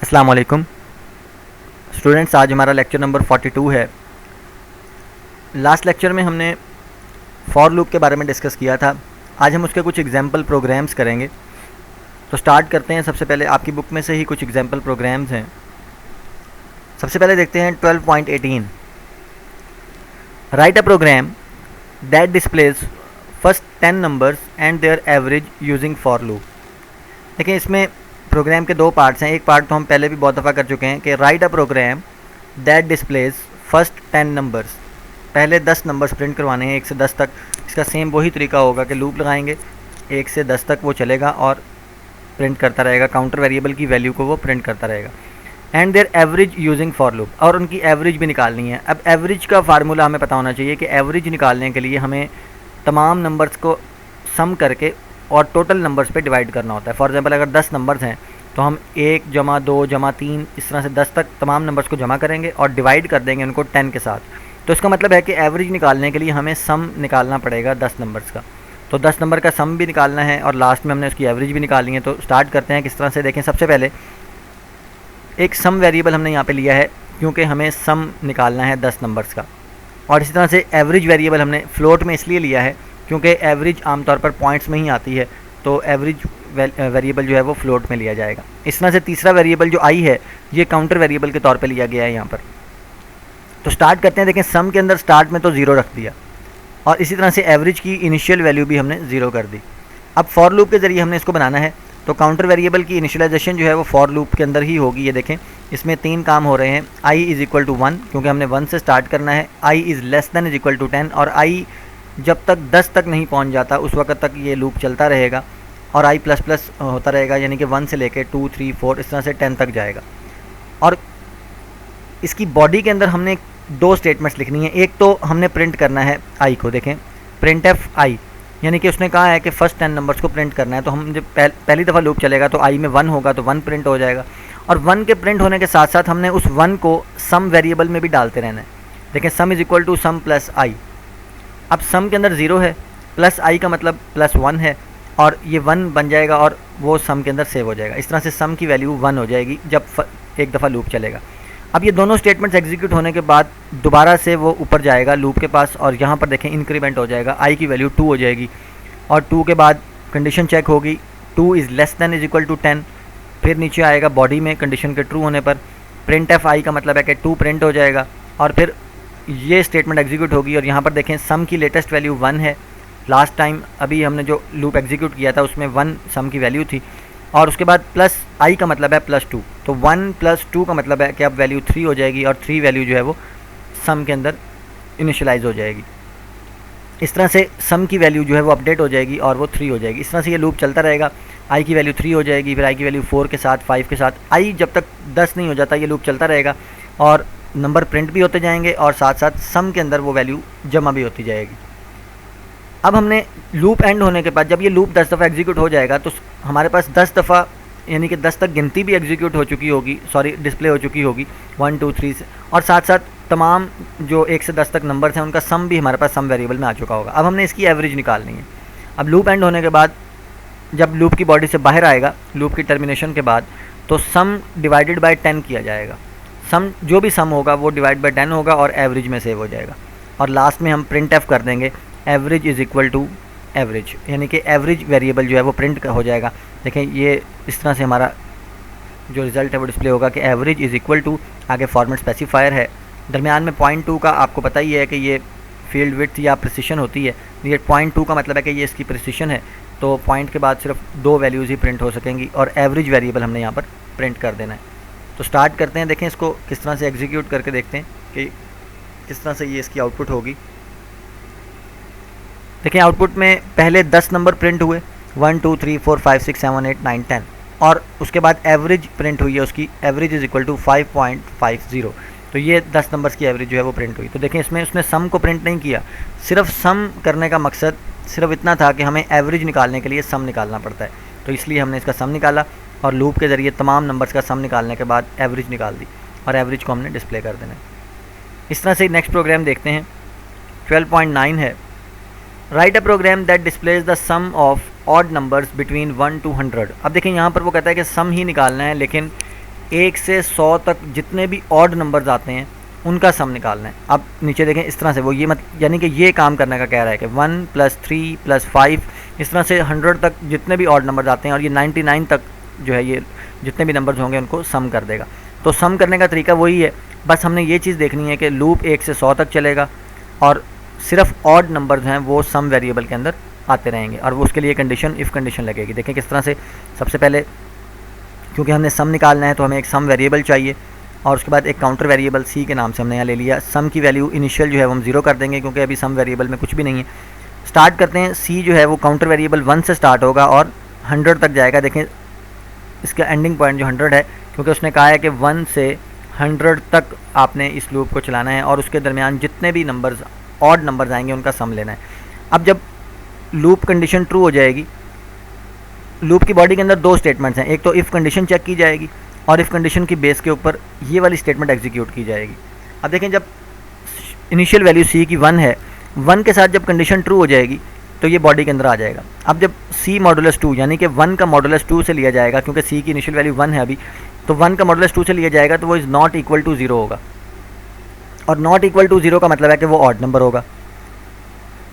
अस्सलाम वालेकुम स्टूडेंट्स। आज हमारा लेक्चर नंबर 42 है। लास्ट लेक्चर में हमने फॉर लूप के बारे में डिस्कस किया था। आज हम उसके कुछ एग्जाम्पल प्रोग्राम्स करेंगे। तो स्टार्ट करते हैं। सबसे पहले आपकी बुक में से ही कुछ एग्जाम्पल प्रोग्राम्स हैं। सबसे पहले देखते हैं 12.18। Write a program that displays first 10 numbers and their average using for loop. देखिए, इसमें प्रोग्राम के दो पार्ट्स हैं। एक पार्ट तो हम पहले भी बहुत दफ़ा कर चुके हैं कि write a program that displays first 10 numbers. पहले 10 नंबर्स प्रिंट करवाने हैं 1 से 10 तक। इसका सेम वही तरीका होगा कि लूप लगाएंगे, 1 से 10 तक वो चलेगा और प्रिंट करता रहेगा। काउंटर वेरिएबल की वैल्यू को वो प्रिंट करता रहेगा। And their average using for loop, और उनकी एवरेज भी निकालनी है। अब एवरेज का फार्मूला हमें पता होना चाहिए कि एवरेज निकालने के लिए हमें तमाम नंबर्स को सम करके और टोटल नंबर्स पे डिवाइड करना होता है। फॉर एग्जांपल, अगर 10 नंबर्स हैं तो हम 1 जमा 2 जमा 3 इस तरह से 10 तक तमाम नंबर्स को जमा करेंगे और डिवाइड कर देंगे उनको 10 के साथ। तो इसका मतलब है कि एवरेज निकालने के लिए हमें सम निकालना पड़ेगा 10 नंबर्स का। तो 10 नंबर का सम भी निकालना है और लास्ट में हमने उसकी एवरेज भी निकालनी है। तो स्टार्ट करते हैं किस तरह से। देखें, सबसे पहले एक सम वेरिएबल हमने यहाँ पर लिया है क्योंकि हमें सम निकालना है 10 नंबर्स का। और इसी तरह से एवरेज वेरिएबल हमने फ्लोट में इसलिए लिया है क्योंकि एवरेज आमतौर पर पॉइंट्स में ही आती है, तो एवरेज वेरिएबल जो है वो फ्लोट में लिया जाएगा। इस तरह से तीसरा वेरिएबल जो आई है ये काउंटर वेरिएबल के तौर पे लिया गया है यहाँ पर। तो स्टार्ट करते हैं। देखें, सम के अंदर स्टार्ट में तो 0 रख दिया और इसी तरह से एवरेज की इनिशियल वैल्यू भी हमने 0 कर दी। अब फॉर लूप के ज़रिए हमने इसको बनाना है। तो काउंटर वेरिएबल की इनिशियलाइजेशन जो है वो फॉर लूप के अंदर ही होगी। ये देखें, इसमें 3 काम हो रहे हैं। i इज़ इक्वल टू 1 क्योंकि हमने 1 से स्टार्ट करना है। i is less than is equal to 10 और i जब तक 10 तक नहीं पहुंच जाता उस वक्त तक ये लूप चलता रहेगा और i प्लस प्लस होता रहेगा, यानी कि 1 से लेके 2 3 4 इस तरह से 10 तक जाएगा। और इसकी बॉडी के अंदर हमने 2 स्टेटमेंट्स लिखनी है। एक तो हमने प्रिंट करना है i को। देखें, प्रिंट एफ i, यानी कि उसने कहा है कि फर्स्ट 10 नंबर्स को प्रिंट करना है। तो हम जब पहली दफ़ा लूप चलेगा तो i में 1 होगा तो 1 प्रिंट हो जाएगा। और 1 के प्रिंट होने के साथ साथ हमने उस 1 को सम वेरिएबल में भी डालते रहना है। देखें, sum is equal to sum plus i। अब सम के अंदर 0 है, प्लस i का मतलब प्लस 1 है और ये 1 बन जाएगा और वो सम के अंदर सेव हो जाएगा। इस तरह से सम की वैल्यू 1 हो जाएगी जब एक दफ़ा लूप चलेगा। अब ये दोनों स्टेटमेंट्स एग्जीक्यूट होने के बाद दोबारा से वो ऊपर जाएगा लूप के पास और यहाँ पर देखें इंक्रीमेंट हो जाएगा। i की वैल्यू 2 हो जाएगी और 2 के बाद कंडीशन चेक होगी, 2 is less than is equal to 10। फिर नीचे आएगा बॉडी में कंडीशन के ट्रू होने पर प्रिंट एफ i का मतलब है कि 2 प्रिंट हो जाएगा और फिर ये स्टेटमेंट एग्जीक्यूट होगी। और यहाँ पर देखें सम की लेटेस्ट वैल्यू 1 है। लास्ट टाइम अभी हमने जो लूप एग्जीक्यूट किया था उसमें 1 सम की वैल्यू थी और उसके बाद प्लस i का मतलब है प्लस 2। तो 1 प्लस 2 का मतलब है कि अब वैल्यू 3 हो जाएगी और 3 वैल्यू जो है वो सम के अंदर इनिशियलाइज हो जाएगी। इस तरह से सम की वैल्यू जो है वो अपडेट हो जाएगी और वो 3 हो जाएगी। इस तरह से ये लूप चलता रहेगा। i की वैल्यू 3 हो जाएगी, फिर i की वैल्यू 4 के साथ, 5 के साथ। i जब तक 10 नहीं हो जाता ये लूप चलता रहेगा और नंबर प्रिंट भी होते जाएंगे और साथ साथ सम के अंदर वो वैल्यू जमा भी होती जाएगी। अब हमने लूप एंड होने के बाद जब ये लूप 10 दफ़ा एग्जीक्यूट हो जाएगा तो हमारे पास 10 दफ़ा यानी कि 10 तक गिनती भी एग्जीक्यूट हो चुकी होगी, डिस्प्ले हो चुकी होगी 1 2 3 से, और साथ साथ तमाम जो 1 से 10 तक नंबर्स हैं उनका सम भी हमारे पास सम वेरिएबल में आ चुका होगा। अब हमने इसकी एवरेज निकालनी है। अब लूप एंड होने के बाद जब लूप की बॉडी से बाहर आएगा लूप की टर्मिनेशन के बाद तो सम डिवाइडेड बाय 10 किया जाएगा। सम जो भी सम होगा वो डिवाइड बाय 10 होगा और एवरेज में सेव हो जाएगा। और लास्ट में हम प्रिंट एफ कर देंगे average is equal to average, यानी कि एवरेज वेरिएबल जो है वो प्रिंट हो जाएगा। देखें, ये इस तरह से हमारा जो रिज़ल्ट है वो डिस्प्ले होगा कि एवरेज इज़ इक्वल टू, आगे फॉर्मेट स्पेसिफायर है, दरमियान में 0.2 का आपको पता ही है कि ये फील्ड विड्थ या प्रिसिशन होती है। ये 0.2 का मतलब है कि ये इसकी प्रिसिशन है। तो पॉइंट के बाद सिर्फ 2 वैल्यूज़ ही प्रिंट हो सकेंगी और एवरेज वेरिएबल हमने यहाँ पर प्रिंट कर देना है। तो स्टार्ट करते हैं। देखें, इसको किस तरह से एग्जीक्यूट करके देखते हैं कि किस तरह से ये इसकी आउटपुट होगी। देखें, आउटपुट में पहले 10 नंबर प्रिंट हुए 1 2 3 4 5 6 7 8 9 10 और उसके बाद एवरेज प्रिंट हुई है। उसकी एवरेज इज़ इक्वल टू 5.50। तो ये 10 नंबर्स की एवरेज जो है वो प्रिंट हुई। तो देखें, इसमें उसने सम को प्रिंट नहीं किया, सिर्फ सम करने का मकसद सिर्फ इतना था कि हमें एवरेज निकालने के लिए सम निकालना पड़ता है। तो इसलिए हमने इसका सम निकाला और लूप के ज़रिए तमाम नंबर्स का सम निकालने के बाद एवरेज निकाल दी और एवरेज को हमने डिस्प्ले कर देना है। इस तरह से नेक्स्ट प्रोग्राम देखते हैं। 12.9 है, write a program that displays the sum of odd numbers between 1 to 100। अब देखें, यहाँ पर वो कहता है कि सम ही निकालना है लेकिन 1 से 100 तक जितने भी ऑड नंबर्स आते हैं उनका सम निकालना है। अब नीचे देखें इस तरह से वो ये यानी कि ये काम करने का कह रहा है कि 1 + 3 + 5 इस तरह से 100 तक जितने भी ऑड नंबर्स आते हैं और ये 99 तक जो है ये जितने भी नंबर्स होंगे उनको सम कर देगा। तो सम करने का तरीका वही है, बस हमने ये चीज़ देखनी है कि लूप 1 से 100 तक चलेगा और सिर्फ ऑड नंबर्स हैं वो सम वेरिएबल के अंदर आते रहेंगे और वो उसके लिए कंडीशन इफ़ कंडीशन लगेगी। देखें किस तरह से, सबसे पहले क्योंकि हमने सम निकालना है तो हमें एक सम वेरिएबल चाहिए और उसके बाद एक काउंटर वेरिएबल सी के नाम से हमने यहाँ ले लिया। सम की वैल्यू इनिशियल जो है वो हम 0 कर देंगे क्योंकि अभी सम वेरिएबल में कुछ भी नहीं है। स्टार्ट करते हैं, सी जो है वो काउंटर वेरिएबल 1 से स्टार्ट होगा और 100 तक जाएगा। देखें इसका एंडिंग पॉइंट जो 100 है, क्योंकि उसने कहा है कि 1 से 100 तक आपने इस लूप को चलाना है और उसके दरमियान जितने भी नंबर्स ऑड नंबर्स आएंगे उनका सम लेना है। अब जब लूप कंडीशन ट्रू हो जाएगी, लूप की बॉडी के अंदर दो स्टेटमेंट्स हैं, एक तो इफ़ कंडीशन चेक की जाएगी और इफ़ कंडीशन की बेस के ऊपर ये वाली स्टेटमेंट एग्जीक्यूट की जाएगी। अब देखें जब इनिशियल वैल्यू सी की 1 है, 1 के साथ जब कंडीशन ट्रू हो जाएगी तो ये बॉडी के अंदर आ जाएगा। अब जब सी मॉडुलस 2 यानी कि 1 का मॉडुलस 2 से लिया जाएगा, क्योंकि सी की इनिशियल वैल्यू 1 है अभी, तो 1 का मॉडुलस 2 से लिया जाएगा तो वो इज़ नॉट इक्वल टू 0 होगा और नॉट इक्वल टू 0 का मतलब है कि वो ऑड नंबर होगा।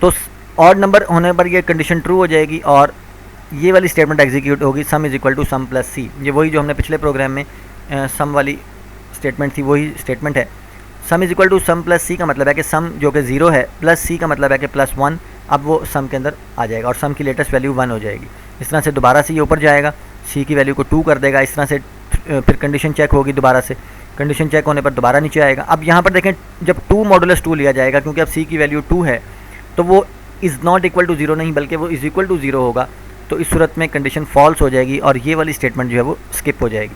तो ऑड नंबर होने पर ये कंडीशन ट्रू हो जाएगी और ये वाली स्टेटमेंट एग्जीक्यूट होगी, sum is equal to sum plus C. ये वही जो हमने पिछले प्रोग्राम में सम वाली स्टेटमेंट थी वही स्टेटमेंट है। Sum is equal to sum plus C का मतलब है कि सम जो कि 0 है प्लस सी का मतलब है कि +1, अब वो सम के अंदर आ जाएगा और सम की लेटेस्ट वैल्यू 1 हो जाएगी। इस तरह से दोबारा से ये ऊपर जाएगा, सी की वैल्यू को 2 कर देगा। इस तरह से फिर कंडीशन चेक होगी, दोबारा से कंडीशन चेक होने पर दोबारा नीचे आएगा। अब यहाँ पर देखें जब 2 मॉडुलस 2 लिया जाएगा, क्योंकि अब सी की वैल्यू 2 है तो वो इज़ नॉट इक्वल टू 0 नहीं बल्कि वो इज़ इक्वल टू 0 होगा। तो इस सूरत में कंडीशन फॉल्स हो जाएगी और ये वाली स्टेटमेंट जो है वो स्किप हो जाएगी।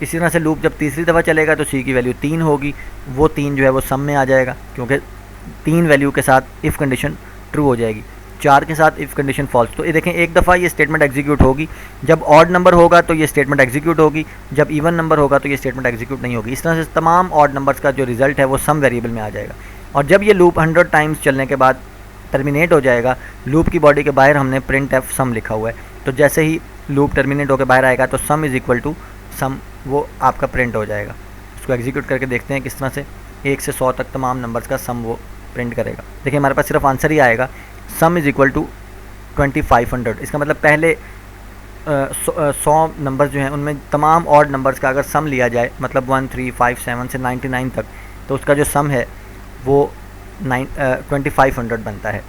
इसी तरह से लूप जब तीसरी दफ़ा चलेगा तो सी की वैल्यू 3 होगी, वो 3 जो है वो सम में आ जाएगा क्योंकि 3 वैल्यू के साथ इफ़ कंडीशन ट्रू हो जाएगी, 4 के साथ इफ़ कंडीशन फॉल्स। तो ये देखें एक दफ़ा ये स्टेटमेंट एग्जीक्यूट होगी, जब ऑड नंबर होगा तो ये स्टेटमेंट एग्जीक्यूट होगी, जब इवन नंबर होगा तो ये स्टेटमेंट एग्जीक्यूट नहीं होगी। इस तरह से तमाम ऑड नंबर्स का जो रिजल्ट है वो सम वेरिएबल में आ जाएगा। और जब ये लूप 100 टाइम्स चलने के बाद टर्मिनेट हो जाएगा, लूप की बॉडी के बाहर हमने प्रिंट एफ सम लिखा हुआ है, तो जैसे ही लूप टर्मिनेट होकर बाहर आएगा तो सम इज़ इक्वल टू सम वो आपका प्रिंट हो जाएगा। उसको एग्जीक्यूट करके देखते हैं किस तरह से 1 से 100 तक तमाम नंबर्स का सम वो प्रिंट करेगा। देखिए हमारे पास सिर्फ आंसर ही आएगा, सम इज़ इक्वल टू 2500। इसका मतलब पहले 100 नंबर्स जो हैं उनमें तमाम ऑड नंबर्स का अगर सम लिया जाए, मतलब 1 3 5 7 से 99 तक, तो उसका जो सम है वो 2500 बनता है।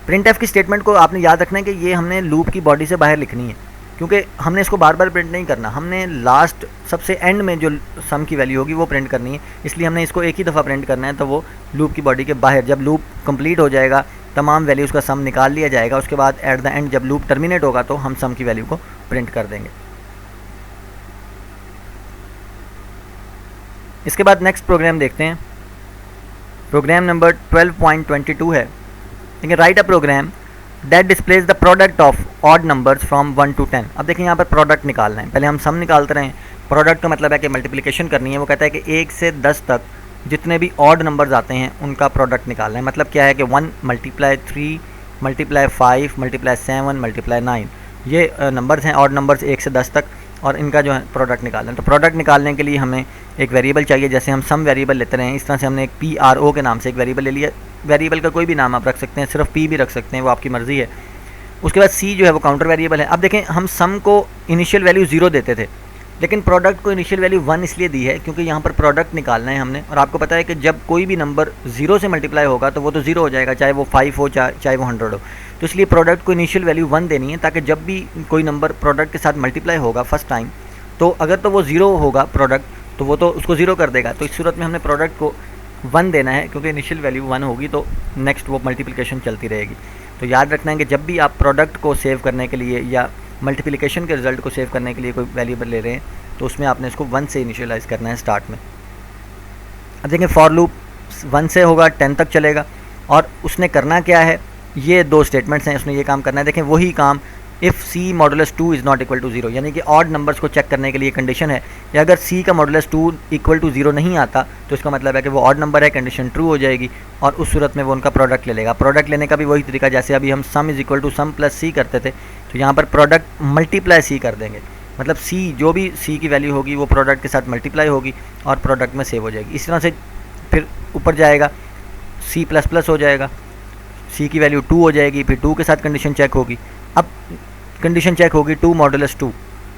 प्रिंट एफ की स्टेटमेंट को आपने याद रखना है कि ये हमने लूप की बॉडी से बाहर लिखनी है, क्योंकि हमने इसको बार बार प्रिंट नहीं करना, हमने लास्ट सबसे एंड में जो सम की वैल्यू होगी वो प्रिंट करनी है। इसलिए हमने इसको एक ही दफ़ा प्रिंट करना है, तो वो लूप की बॉडी के बाहर जब लूप कंप्लीट हो जाएगा तमाम वैल्यूज़ का सम निकाल लिया जाएगा। उसके बाद एट द एंड जब लूप टर्मिनेट होगा तो हम सम की वैल्यू को प्रिंट कर देंगे। इसके बाद नेक्स्ट प्रोग्राम देखते हैं। प्रोग्राम नंबर 12.22 है। देखिए write a program that displays the product of odd numbers from 1 to 10। अब देखिए यहाँ पर प्रोडक्ट निकालना है, पहले हम सम निकालते रहे। प्रोडक्ट का मतलब है कि मल्टीप्लिकेशन करनी है। वो कहता है कि 1 से 10 तक जितने भी ऑड नंबर्स आते हैं उनका प्रोडक्ट निकालना है। मतलब क्या है कि 1 × 3 × 5 × 7 × 9 ये नंबर्स हैं, ऑड नंबर्स 1 से 10 तक, और इनका जो है प्रोडक्ट निकालना है। तो प्रोडक्ट निकालने के लिए हमें एक वेरिएबल चाहिए, जैसे हम सम वेरिएबल लेते रहे हैं इस तरह से हमने एक PRO के नाम से एक वेरिएबल ले लिया। वेरिएबल का कोई भी नाम आप रख सकते हैं, सिर्फ P भी रख सकते हैं, वो आपकी मर्ज़ी है। उसके बाद C जो है वो काउंटर वेरिएबल है। अब देखें हम सम को इनिशियल वैल्यू 0 देते थे, लेकिन प्रोडक्ट को इनिशियल वैल्यू 1 इसलिए दी है क्योंकि यहाँ पर प्रोडक्ट निकालना है हमने। और आपको पता है कि जब कोई भी नंबर 0 से मल्टीप्लाई होगा तो वो तो 0 हो जाएगा, चाहे वो 5 हो चाहे वो 100 हो। तो इसलिए प्रोडक्ट को इनिशियल वैल्यू 1 देनी है, ताकि जब भी कोई नंबर प्रोडक्ट के साथ मल्टीप्लाई होगा फर्स्ट टाइम, तो अगर तो वो 0 होगा प्रोडक्ट तो वो तो उसको 0 कर देगा। तो इस सूरत में हमने प्रोडक्ट को 1 देना है, क्योंकि इनिशियल वैल्यू 1 होगी तो नेक्स्ट वो मल्टीप्लिकेशन चलती रहेगी। तो याद रखना है कि जब भी आप प्रोडक्ट को सेव करने के लिए या मल्टीप्लिकेशन के रिजल्ट को सेव करने के लिए कोई वैल्यूबल ले रहे हैं तो उसमें आपने इसको 1 से इनिशियलाइज़ करना है स्टार्ट में। अब देखें फॉर लूप 1 से होगा 10 तक चलेगा, और उसने करना क्या है, ये दो स्टेटमेंट्स हैं, उसने ये काम करना है। देखें वही काम if C modulus 2 is not equal to 0, यानी कि ऑड नंबर्स को चेक करने के लिए कंडीशन है, या अगर C का मॉडुलस 2 इक्वल टू 0 नहीं आता तो इसका मतलब है कि वो ऑड नंबर है, कंडीशन ट्रू हो जाएगी और उस सूरत में वो उनका प्रोडक्ट ले लेगा। प्रोडक्ट लेने का भी वही तरीका, जैसे अभी हम sum is equal to sum plus C करते थे, तो यहाँ पर प्रोडक्ट मल्टीप्लाई C कर देंगे। मतलब सी, जो भी सी की वैल्यू होगी वो प्रोडक्ट के साथ मल्टीप्लाई होगी और प्रोडक्ट में सेव हो जाएगी। इस तरह से फिर ऊपर जाएगा, सी प्लस प्लस हो जाएगा, सी की वैल्यू 2 हो जाएगी, फिर 2 के साथ कंडीशन चेक होगी। अब कंडीशन चेक होगी 2 मॉडुलस 2,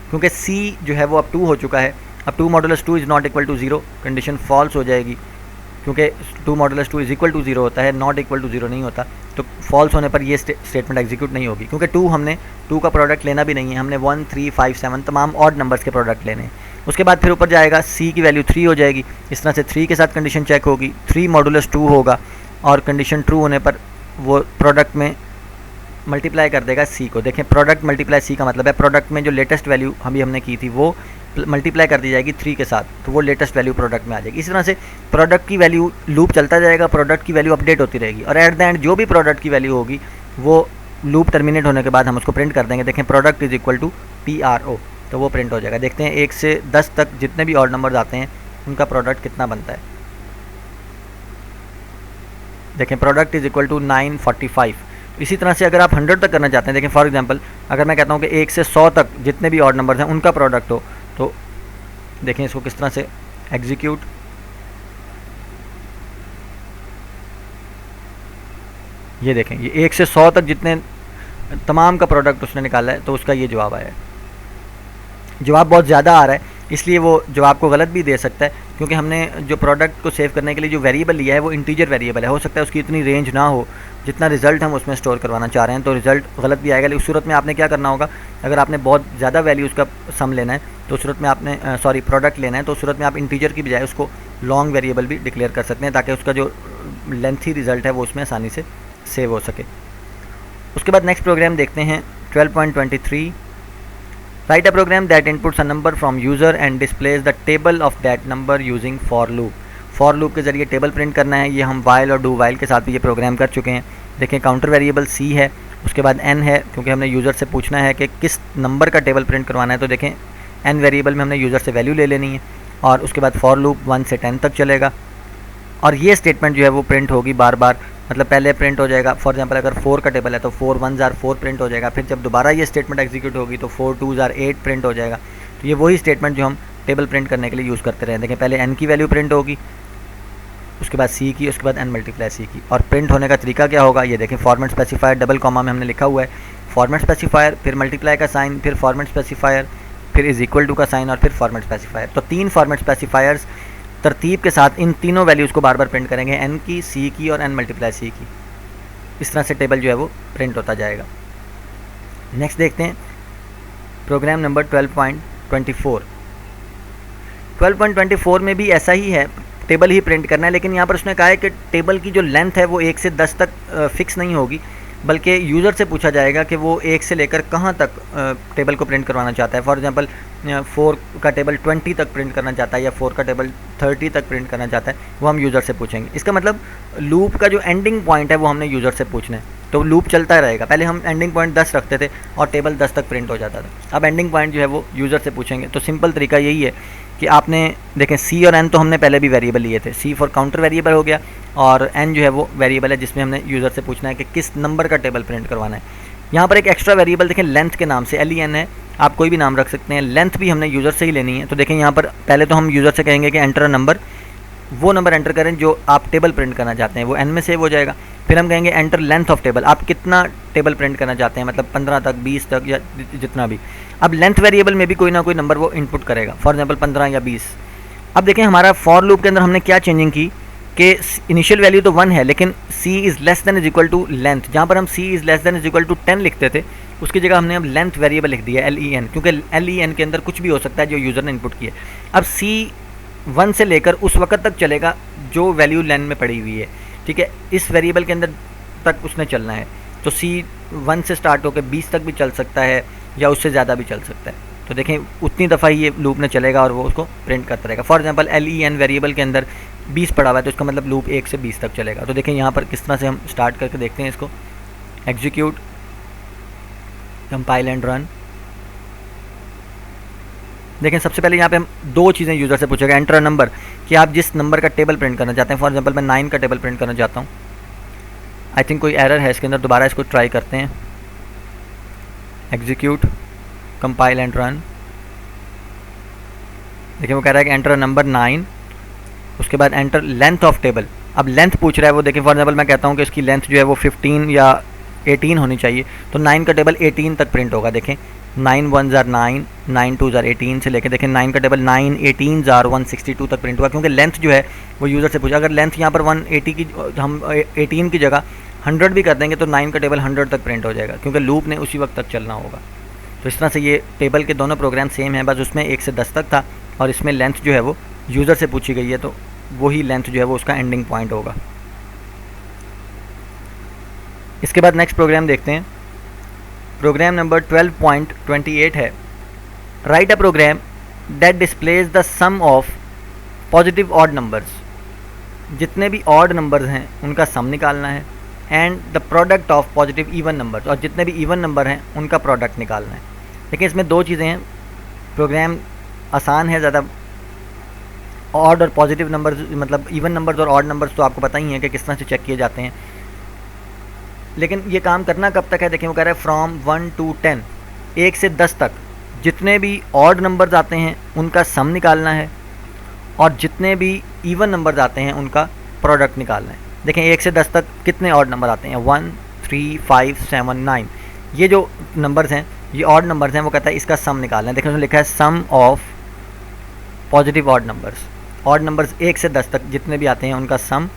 क्योंकि सी जो है वो अब 2 हो चुका है। अब 2 modulus 2 is not equal to 0, condition false हो जाएगी, क्योंकि 2 मॉडुलस 2 इज इक्वल टू 0 होता है, नॉट इक्वल टू 0 नहीं होता। तो फॉल्स होने पर ये स्टेटमेंट एग्जीक्यूट नहीं होगी, क्योंकि 2 हमने 2 का प्रोडक्ट लेना भी नहीं है, हमने 1, 3, 5, 7 तमाम ऑड नंबर्स के प्रोडक्ट लेने हैं। उसके बाद फिर ऊपर जाएगा, सी की वैल्यू 3 हो जाएगी। इस तरह से 3 के साथ कंडीशन चेक होगी, 3 मॉडुलस 2 होगा और कंडीशन ट्रू होने पर वो प्रोडक्ट में मल्टीप्लाई कर देगा सी को। देखें, प्रोडक्ट मल्टीप्लाई सी का मतलब है प्रोडक्ट में जो लेटेस्ट वैल्यू हमने की थी वो मल्टीप्लाई कर दी जाएगी 3 के साथ, तो वो लेटेस्ट वैल्यू प्रोडक्ट में आ जाएगी। इस तरह से प्रोडक्ट की वैल्यू लूप चलता जाएगा, प्रोडक्ट की वैल्यू अपडेट होती रहेगी और एट द एंड जो भी प्रोडक्ट की वैल्यू होगी वो लूप टर्मिनेट होने के बाद हम उसको प्रिंट कर देंगे। देखें, product is equal to PRO, तो वो प्रिंट हो जाएगा। देखते हैं 1 से 10 तक जितने भी ऑड नंबर्स आते हैं उनका प्रोडक्ट कितना बनता है। देखें, प्रोडक्ट इज इक्वल टू 945। इसी तरह से अगर आप 100 तक करना चाहते हैं, देखें फॉर एग्जांपल अगर मैं कहता हूँ कि 1 से 100 तक जितने भी ऑड नंबर्स हैं उनका प्रोडक्ट हो, तो देखें इसको किस तरह से एग्जीक्यूट, ये देखें ये 1 से 100 तक जितने तमाम का प्रोडक्ट उसने निकाला है, तो उसका ये जवाब आया है। जवाब बहुत ज़्यादा आ रहा है, इसलिए वो जवाब को गलत भी दे सकता है, क्योंकि हमने जो प्रोडक्ट को सेव करने के लिए जो वेरिएबल लिया है वो इंटीजर वेरिएबल है। हो सकता है उसकी इतनी रेंज ना हो जितना रिजल्ट हम उसमें स्टोर करवाना चाह रहे हैं, तो रिजल्ट गलत भी आएगा। उस सूरत में आपने क्या करना होगा, अगर आपने बहुत ज़्यादा वैल्यू उसका सम लेना है तो उस सूरत में आपने प्रोडक्ट लेना है, तो उस सूरत में आप इंटीजर की बजाय उसको लॉन्ग वेरिएबल भी डिक्लेयर कर सकते हैं, ताकि उसका जो लेंथी रिजल्ट है वो उसमें आसानी से सेव हो सके। उसके बाद नेक्स्ट प्रोग्राम देखते हैं 12.23। Write a program that inputs a number from user and displays the table of that number using for loop. For loop के जरिए टेबल प्रिंट करना है। ये हम वाइल और डू वाइल के साथ भी ये प्रोग्राम कर चुके हैं। देखें, काउंटर वेरिएबल सी है, उसके बाद एन है, क्योंकि हमने यूज़र से पूछना है कि किस नंबर का टेबल प्रिंट करवाना है। तो देखें एन वेरिएबल में हमने यूज़र से वैल्यू ले लेनी है और उसके बाद फॉर लूप 1 से 10 तक चलेगा और ये स्टेटमेंट जो है वो प्रिंट होगी बार बार। मतलब पहले प्रिंट हो जाएगा, फॉर एग्जांपल अगर 4 का टेबल है तो 4 1s आर 4 प्रिंट हो जाएगा। फिर जब दोबारा ये स्टेटमेंट एग्जीक्यूट होगी तो 4 2s आर 8 प्रिंट हो जाएगा। तो ये वही स्टेटमेंट जो हम टेबल प्रिंट करने के लिए यूज़ करते रहे। देखें, पहले n की वैल्यू प्रिंट होगी, उसके बाद c की, उसके बाद n मल्टीप्लाई c की। और प्रिंट होने का तरीका क्या होगा, ये देखें, फॉर्मेट स्पेसिफायर डबल कॉमा में हमने लिखा हुआ है, फॉर्मेट स्पेसिफायर, फिर मल्टीप्लाई का साइन, फिर फॉर्मेट स्पेसिफायर, फिर इज इक्वल टू का साइन और फिर फॉर्मेट स्पेसिफायर। तो 3 फॉर्मेट स्पेसिफायर्स तरतीब के साथ इन तीनों वैल्यूज़ को बार बार प्रिंट करेंगे, n की, c की और n मल्टीप्लाई c की। इस तरह से टेबल जो है वो प्रिंट होता जाएगा। नेक्स्ट देखते हैं प्रोग्राम नंबर 12.24। 12.24 में भी ऐसा ही है, टेबल ही प्रिंट करना है, लेकिन यहाँ पर उसने कहा है कि टेबल की जो लेंथ है वो 1 से 10 तक फिक्स नहीं होगी, बल्कि यूज़र से पूछा जाएगा कि वो 1 से लेकर कहाँ तक टेबल को प्रिंट करवाना चाहता है। फॉर एग्जांपल 4 का टेबल 20 तक प्रिंट करना चाहता है या 4 का टेबल 30 तक प्रिंट करना चाहता है, वो हम यूज़र से पूछेंगे। इसका मतलब लूप का जो एंडिंग पॉइंट है वो हमने यूज़र से पूछना है, तो लूप चलता रहेगा। पहले हम एंडिंग पॉइंट 10 रखते थे और टेबल 10 तक प्रिंट हो जाता था। अब एंडिंग पॉइंट जो है वो यूज़र से पूछेंगे। तो सिंपल तरीका यही है कि आपने देखें सी और एन तो हमने पहले भी वेरिएबल लिए थे, सी फॉर काउंटर वेरिएबल हो गया और एन जो है वो वेरिएबल है जिसमें हमने यूज़र से पूछना है कि किस नंबर का टेबल प्रिंट करवाना है। यहाँ पर एक एक्स्ट्रा वेरिएबल देखें लेंथ के नाम से, LEN है, आप कोई भी नाम रख सकते हैं। लेंथ भी हमने यूज़र से ही लेनी है। तो देखें यहाँ पर पहले तो हम यूज़र से कहेंगे कि एंटर अ नंबर, वो नंबर एंटर करें जो आप टेबल प्रिंट करना चाहते हैं, वो n में सेव हो जाएगा। फिर हम कहेंगे एंटर लेंथ ऑफ टेबल, आप कितना टेबल प्रिंट करना चाहते हैं, मतलब 15 तक, 20 तक या जितना भी। अब लेंथ वेरिएबल में भी कोई ना कोई नंबर वो इनपुट करेगा, फॉर एग्जांपल 15 या 20। अब देखें हमारा फॉर लूप के अंदर हमने क्या चेंजिंग की कि इनिशियल वैल्यू तो 1 है, लेकिन c is less than is equal to length. जहाँ पर हम c is less than is equal to 10 लिखते थे, उसकी जगह हमने अब लेंथ वेरिएबल लिख दिया LEN, क्योंकि LEN के अंदर कुछ भी हो सकता है जो यूज़र ने इनपुट किया। अब c 1 से लेकर उस वक्त तक चलेगा जो वैल्यू लेन में पड़ी हुई है, ठीक है, इस वेरिएबल के अंदर तक उसने चलना है। तो c 1 से स्टार्ट होकर 20 तक भी चल सकता है या उससे ज़्यादा भी चल सकता है। तो देखें उतनी दफ़ा ही ये लूप में चलेगा और वो उसको प्रिंट करता रहेगा। फॉर एग्जांपल LEN वेरिएबल के अंदर 20 पड़ा हुआ है, तो इसका मतलब लूप 1 से 20 तक चलेगा। तो देखें यहाँ पर किस तरह से हम स्टार्ट करके देखते हैं इसको, एग्जीक्यूट, कंपाइल एंड रन। देखें सबसे पहले यहाँ पे हम 2 चीज़ें यूज़र से पूछेगा, एंटर नंबर कि आप जिस नंबर का टेबल प्रिंट करना चाहते हैं। फॉर एग्जांपल मैं 9 का टेबल प्रिंट करना चाहता हूँ। आई थिंक कोई एरर है इसके अंदर, दोबारा इसको ट्राई करते हैं, एग्जीक्यूट, कंपाइल एंड रन। देखिए वो कह रहा है कि एंटर नंबर 9, उसके बाद एंटर लेंथ ऑफ टेबल। अब लेंथ पूछ रहा है वो, देखिए फॉर एग्जाम्पल मैं कहता हूँ कि इसकी लेंथ जो है वो 15 या 18 होनी चाहिए, तो 9 का टेबल 18 तक प्रिंट होगा। देखें 9 1 जार 9, 9 2 जार 18 से लेके देखें 9 का टेबल 9 18 जार 162 तक प्रिंट हुआ, क्योंकि लेंथ जो है वो यूज़र से पूछा। अगर लेंथ यहाँ पर 180 की, हम 18 की जगह 100 भी कर देंगे तो 9 का टेबल 100 तक प्रिंट हो जाएगा, क्योंकि लूप ने उसी वक्त तक चलना होगा। तो इस तरह से ये टेबल के दोनों प्रोग्राम सेम है, बस उसमें 1 से 10 तक था और इसमें लेंथ जो है वो यूज़र से पूछी गई है, तो वही लेंथ जो है वो उसका एंडिंग पॉइंट होगा। इसके बाद नेक्स्ट प्रोग्राम देखते हैं। प्रोग्राम नंबर 12.28 है, write a program that displays the sum of positive odd numbers. जितने भी ऑड नंबर्स हैं उनका सम निकालना है, and the product of positive even numbers, और जितने भी इवन नंबर हैं उनका प्रोडक्ट निकालना है। देखिए इसमें दो चीज़ें हैं, प्रोग्राम आसान है ज़्यादा। ऑड और पॉजिटिव नंबर्स, मतलब इवन नंबर्स और ऑड नंबर्स तो आपको पता ही है कि किस तरह से चेक किए जाते हैं, लेकिन ये काम करना कब तक है। देखिए वो कह रहा है फ्रॉम 1 to 10, 1 से 10 तक जितने भी ऑड नंबर्स आते हैं उनका सम निकालना है, और जितने भी इवन नंबर्स आते हैं उनका प्रोडक्ट निकालना है। देखें 1 से 10 तक कितने ऑड नंबर आते हैं, 1 3 5 7 9, ये जो नंबर्स हैं ये ऑड नंबर्स हैं। वो कहता है इसका सम निकालना है। देखिए उसमें लिखा है sum of positive odd numbers, odd numbers 1 से 10 तक जितने भी आते हैं उनका सम।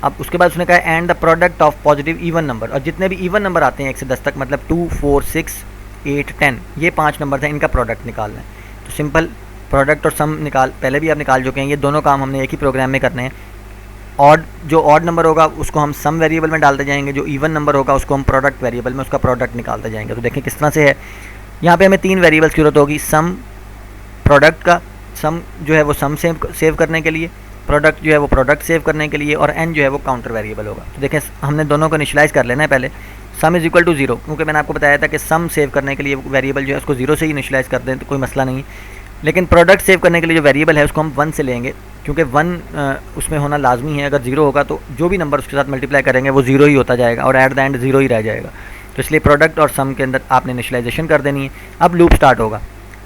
अब उसके बाद उसने कहा है and the product of positive even number, और जितने भी इवन नंबर आते हैं 1 से 10 तक, मतलब 2 4 6 8 10, ये 5 नंबर हैं, इनका प्रोडक्ट निकालना है। तो सिंपल प्रोडक्ट और सम पहले भी आप निकाल चुके हैं, ये दोनों काम हमने एक ही प्रोग्राम में करने हैं। जो ऑड नंबर होगा उसको हम सम वेरिएबल में डालते जाएंगे, जो इवन नंबर होगा उसको हम प्रोडक्ट वेरिएबल में उसका प्रोडक्ट निकालते जाएंगे। तो देखें किस तरह से है, यहाँ पे हमें 3 वेरिएबल्स की जरूरत होगी, सम प्रोडक्ट का, सम जो है वो सम सेव करने के लिए, प्रोडक्ट जो है वो प्रोडक्ट सेव करने के लिए, और एन जो है वो काउंटर वेरिएबल होगा। तो देखें हमने दोनों को इनिशियलाइज़ कर लेना है पहले। सम इज इक्वल टू 0, क्योंकि मैंने आपको बताया था कि सम सेव करने के लिए वेरिएबल जो है उसको 0 से ही इनिशियलाइज़ कर दें तो कोई मसला नहीं। लेकिन प्रोडक्ट सेव करने के लिए जो वेरिएबल है उसको हम 1 से लेंगे, क्योंकि 1 उसमें होना लाजमी है। अगर 0 होगा तो जो भी नंबर उसके साथ मल्टीप्लाई करेंगे वो 0 ही होता जाएगा और एट द एंड 0 ही रह जाएगा। तो इसलिए प्रोडक्ट और सम के अंदर आपने इनिशियलाइजेशन कर देनी है। अब लूप स्टार्ट होगा।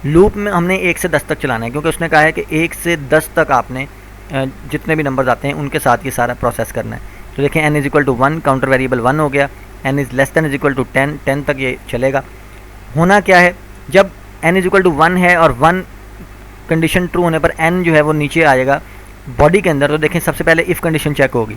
लूप में हमने 1 से 10 तक चलाना है, क्योंकि उसने कहा है कि 1 से 10 तक आपने जितने भी नंबर्स आते हैं उनके साथ ये सारा प्रोसेस करना है। तो देखें n is equal to 1, counter variable 1 हो गया, n is less than is equal to 10, 10 तक ये चलेगा। होना क्या है, जब n इज इक्वल टू 1 है और 1 कंडीशन ट्रू होने पर n जो है वो नीचे आएगा बॉडी के अंदर। तो देखें सबसे पहले इफ़ कंडीशन चेक होगी।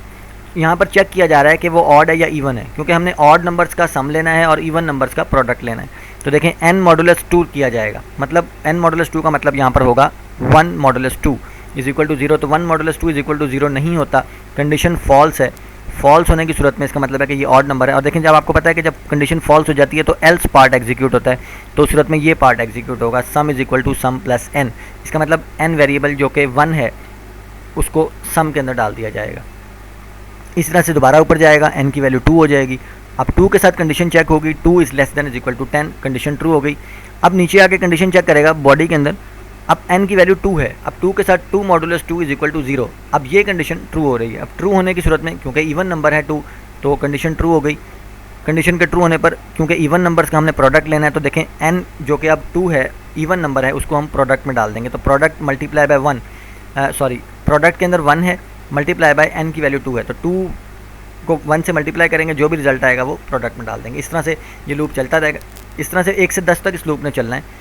यहाँ पर चेक किया जा रहा है कि वो ऑड है या इवन है, क्योंकि हमने ऑड नंबर्स का सम लेना है और इवन नंबर्स का प्रोडक्ट लेना है। तो देखें n मॉडुलस 2 किया जाएगा, मतलब n मॉडुलस 2 का मतलब यहाँ पर होगा 1 मॉडुलस 2 इज इक्वल टू 0। तो 1 मॉडुलस 2 इज इक्वल टू 0 नहीं होता, कंडीशन फॉल्स है। फॉल्स होने की सूरत में इसका मतलब है कि ये ऑड नंबर है। और देखें जब आपको पता है कि जब कंडीशन फॉल्स हो जाती है तो एल्स पार्ट एग्जीक्यूट होता है, तो उस सूरत में ये पार्ट एग्जीक्यूट होगा, sum is equal to sum plus n। इसका मतलब n वेरिएबल जो कि 1 है उसको सम के अंदर डाल दिया जाएगा। इस तरह से दोबारा ऊपर जाएगा, n की वैल्यू 2 हो जाएगी। अब 2 के साथ कंडीशन चेक होगी, 2 is less than is equal to 10, condition true हो गई। अब नीचे आके कंडीशन चेक करेगा बॉडी के अंदर, अब n की वैल्यू 2 है, अब 2 के साथ 2 मॉडुलस 2 इज इक्वल टू 0। अब ये कंडीशन ट्रू हो रही है। अब ट्रू होने की सूरत में, क्योंकि इवन नंबर है 2, तो कंडीशन ट्रू हो गई। कंडीशन के ट्रू होने पर, क्योंकि इवन नंबर्स का हमने प्रोडक्ट लेना है, तो देखें n जो कि अब 2 है, इवन नंबर है, उसको हम प्रोडक्ट में डाल देंगे। तो प्रोडक्ट मल्टीप्लाई बाय 1, प्रोडक्ट के अंदर 1 है, मल्टीप्लाई बाय n की वैल्यू 2 है, तो 2 को 1 से मल्टीप्लाई करेंगे, जो भी रिजल्ट आएगा वो प्रोडक्ट में डाल देंगे। इस तरह से ये लूप चलता रहेगा। इस तरह से 1 से 10 तक इस लूप ने चलना है।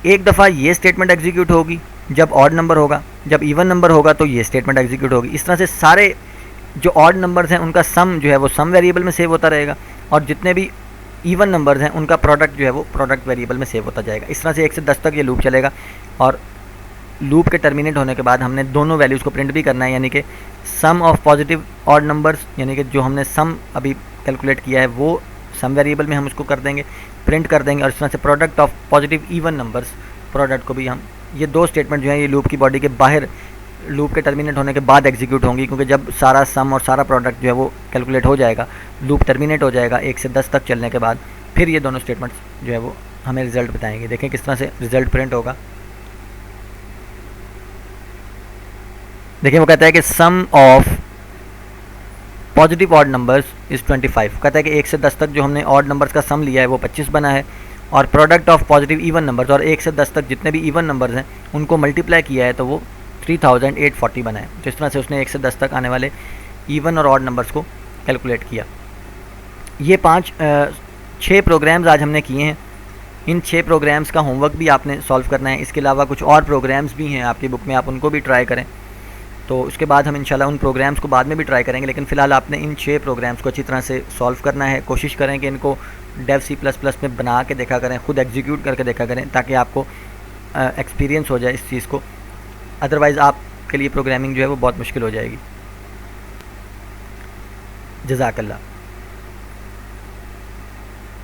एक दफ़ा ये स्टेटमेंट एग्जीक्यूट होगी जब ऑड नंबर होगा, जब इवन नंबर होगा तो ये स्टेटमेंट एग्जीक्यूट होगी। इस तरह से सारे जो ऑड नंबर्स हैं उनका सम जो है वो सम वेरिएबल में सेव होता रहेगा, और जितने भी इवन नंबर्स हैं उनका प्रोडक्ट जो है वो प्रोडक्ट वेरिएबल में सेव होता जाएगा। इस तरह से 1 से 10 तक ये लूप चलेगा। और लूप के टर्मिनेट होने के बाद हमने दोनों वैल्यूज़ को प्रिंट भी करना है, यानी कि sum of positive odd numbers, यानी कि जो हमने सम अभी कैलकुलेट किया है वो सम वेरिएबल में हम उसको कर देंगे, प्रिंट कर देंगे। और इस तरह से product of positive even numbers, product को भी हम, ये दो स्टेटमेंट जो है ये लूप की बॉडी के बाहर, लूप के टर्मिनेट होने के बाद एग्जीक्यूट होंगी, क्योंकि जब सारा सम और सारा प्रोडक्ट जो है वो कैलकुलेट हो जाएगा, लूप टर्मिनेट हो जाएगा 1 से 10 तक चलने के बाद, फिर ये दोनों स्टेटमेंट्स जो है वो हमें रिजल्ट बताएंगे। देखें किस तरह से रिजल्ट प्रिंट होगा। देखिए वो कहता है कि sum of positive odd numbers is 25। कहता है कि 1 से 10 तक जो हमने ऑड नंबर्स का सम लिया है वो 25 बना है, और product of positive even numbers, और 1 से 10 तक जितने भी इवन नंबर्स हैं उनको मल्टीप्लाई किया है तो वो 3840 बना है। तो इस तरह से उसने 1 से 10 तक आने वाले इवन और ऑड नंबर्स को कैलकुलेट किया। ये 6 प्रोग्राम्स आज हमने किए हैं। इन 6 प्रोग्राम्स का होमवर्क भी आपने सॉल्व करना है। इसके अलावा कुछ और प्रोग्राम्स भी हैं आपकी बुक में, आप उनको भी ट्राई करें। तो उसके बाद हम इंशाल्लाह उन प्रोग्राम्स को बाद में भी ट्राई करेंगे, लेकिन फ़िलहाल आपने इन 6 प्रोग्राम्स को अच्छी तरह से सॉल्व करना है। कोशिश करें कि इनको डेव C++ में बना के देखा करें, ख़ुद एग्जीक्यूट करके देखा करें, ताकि आपको एक्सपीरियंस हो जाए इस चीज़ को। अदरवाइज़ आपके लिए प्रोग्रामिंग जो है वो बहुत मुश्किल हो जाएगी। जज़ाकल्लाह।